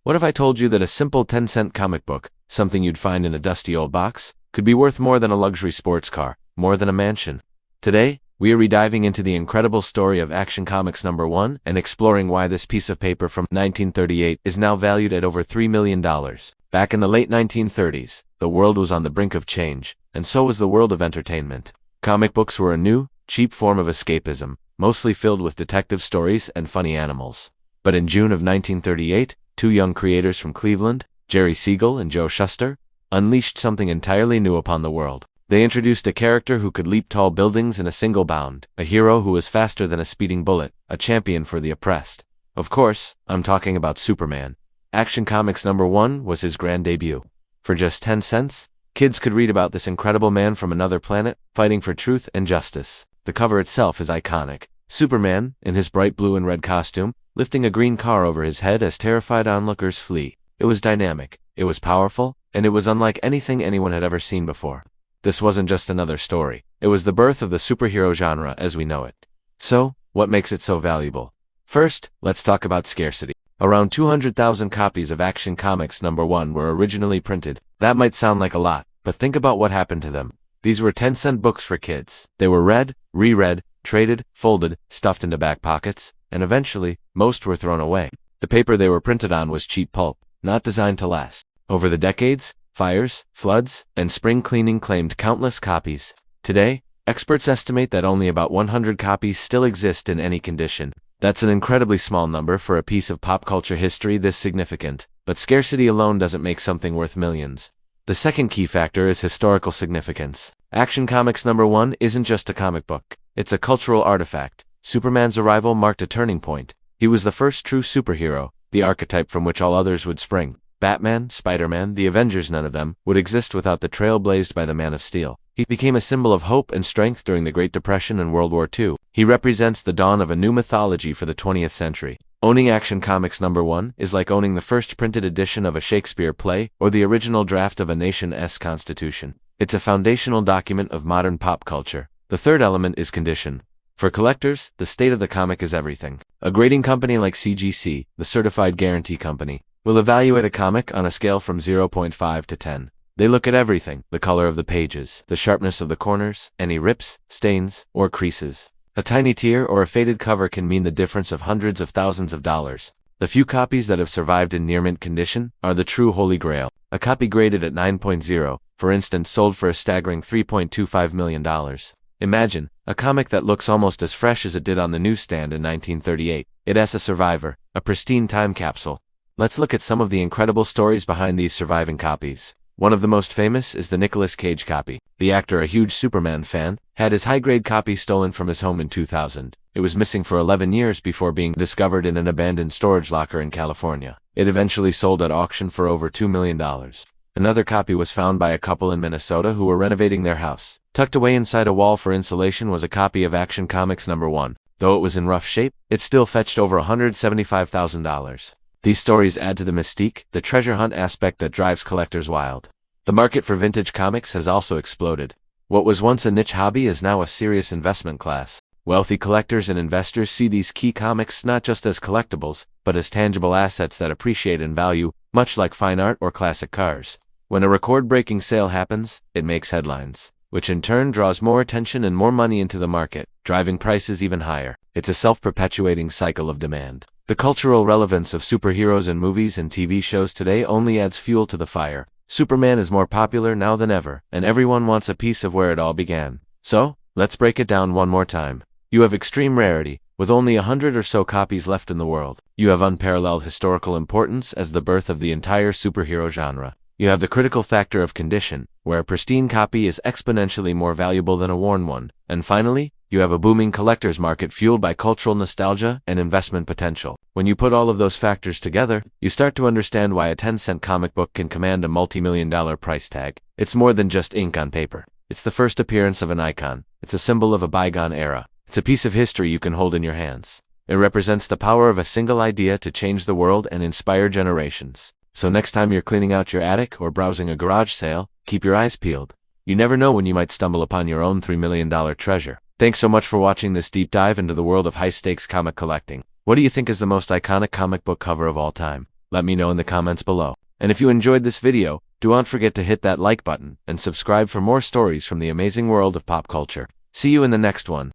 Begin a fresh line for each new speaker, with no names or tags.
What if I told you that a simple 10-cent comic book, something you'd find in a dusty old box, could be worth more than a luxury sports car, more than a mansion? Today, we are rediving into the incredible story of Action Comics #1 and exploring why this piece of paper from 1938 is now valued at over $3 million. Back in the late 1930s, the world was on the brink of change, and so was the world of entertainment. Comic books were a new, cheap form of escapism, mostly filled with detective stories and funny animals. But in June of 1938, two young creators from Cleveland, Jerry Siegel and Joe Shuster, unleashed something entirely new upon the world. They introduced a character who could leap tall buildings in a single bound, a hero who was faster than a speeding bullet, a champion for the oppressed. Of course, I'm talking about Superman. Action Comics #1 was his grand debut. For just 10 cents, kids could read about this incredible man from another planet, fighting for truth and justice. The cover itself is iconic. Superman, in his bright blue and red costume, lifting a green car over his head as terrified onlookers flee. It was dynamic, it was powerful, and it was unlike anything anyone had ever seen before. This wasn't just another story. It was the birth of the superhero genre as we know it. So, what makes it so valuable? First, let's talk about scarcity. Around 200,000 copies of Action Comics #1 were originally printed. That might sound like a lot, but think about what happened to them. These were 10-cent books for kids. They were read, reread, traded, folded, stuffed into back pockets, and eventually, most were thrown away. The paper they were printed on was cheap pulp, not designed to last. Over the decades, fires, floods, and spring cleaning claimed countless copies. Today, experts estimate that only about 100 copies still exist in any condition. That's an incredibly small number for a piece of pop culture history this significant, but scarcity alone doesn't make something worth millions. The second key factor is historical significance. Action Comics #1 isn't just a comic book. It's a cultural artifact. Superman's arrival marked a turning point. He was the first true superhero, the archetype from which all others would spring. Batman, Spider-Man, the Avengers, none of them would exist without the trail blazed by the Man of Steel. He became a symbol of hope and strength during the Great Depression and World War II. He represents the dawn of a new mythology for the 20th century. Owning Action Comics #1 is like owning the first printed edition of a Shakespeare play or the original draft of a nation's constitution. It's a foundational document of modern pop culture. The third element is condition. For collectors, the state of the comic is everything. A grading company like CGC, the Certified Guarantee Company, will evaluate a comic on a scale from 0.5 to 10. They look at everything: the color of the pages, the sharpness of the corners, any rips, stains, or creases. A tiny tear or a faded cover can mean the difference of hundreds of thousands of dollars. The few copies that have survived in near-mint condition are the true holy grail. A copy graded at 9.0, for instance, sold for a staggering $3.25 million. Imagine, a comic that looks almost as fresh as it did on the newsstand in 1938. It has a survivor, a pristine time capsule. Let's look at some of the incredible stories behind these surviving copies. One of the most famous is the Nicolas Cage copy. The actor, a huge Superman fan, had his high-grade copy stolen from his home in 2000. It was missing for 11 years before being discovered in an abandoned storage locker in California. It eventually sold at auction for over $2 million. Another copy was found by a couple in Minnesota who were renovating their house. Tucked away inside a wall for insulation was a copy of Action Comics #1. Though it was in rough shape, it still fetched over $175,000. These stories add to the mystique, the treasure hunt aspect that drives collectors wild. The market for vintage comics has also exploded. What was once a niche hobby is now a serious investment class. Wealthy collectors and investors see these key comics not just as collectibles, but as tangible assets that appreciate in value, much like fine art or classic cars. When a record-breaking sale happens, it makes headlines, which in turn draws more attention and more money into the market, driving prices even higher. It's a self-perpetuating cycle of demand. The cultural relevance of superheroes in movies and TV shows today only adds fuel to the fire. Superman is more popular now than ever, and everyone wants a piece of where it all began. So, let's break it down one more time. You have extreme rarity, with only 100 or so copies left in the world. You have unparalleled historical importance as the birth of the entire superhero genre. You have the critical factor of condition, where a pristine copy is exponentially more valuable than a worn one. And finally, you have a booming collector's market fueled by cultural nostalgia and investment potential. When you put all of those factors together, you start to understand why a 10-cent comic book can command a multi-million-dollar price tag. It's more than just ink on paper. It's the first appearance of an icon. It's a symbol of a bygone era. It's a piece of history you can hold in your hands. It represents the power of a single idea to change the world and inspire generations. So next time you're cleaning out your attic or browsing a garage sale, keep your eyes peeled. You never know when you might stumble upon your own $3 million treasure. Thanks so much for watching this deep dive into the world of high-stakes comic collecting. What do you think is the most iconic comic book cover of all time? Let me know in the comments below. And if you enjoyed this video, do not forget to hit that like button and subscribe for more stories from the amazing world of pop culture. See you in the next one.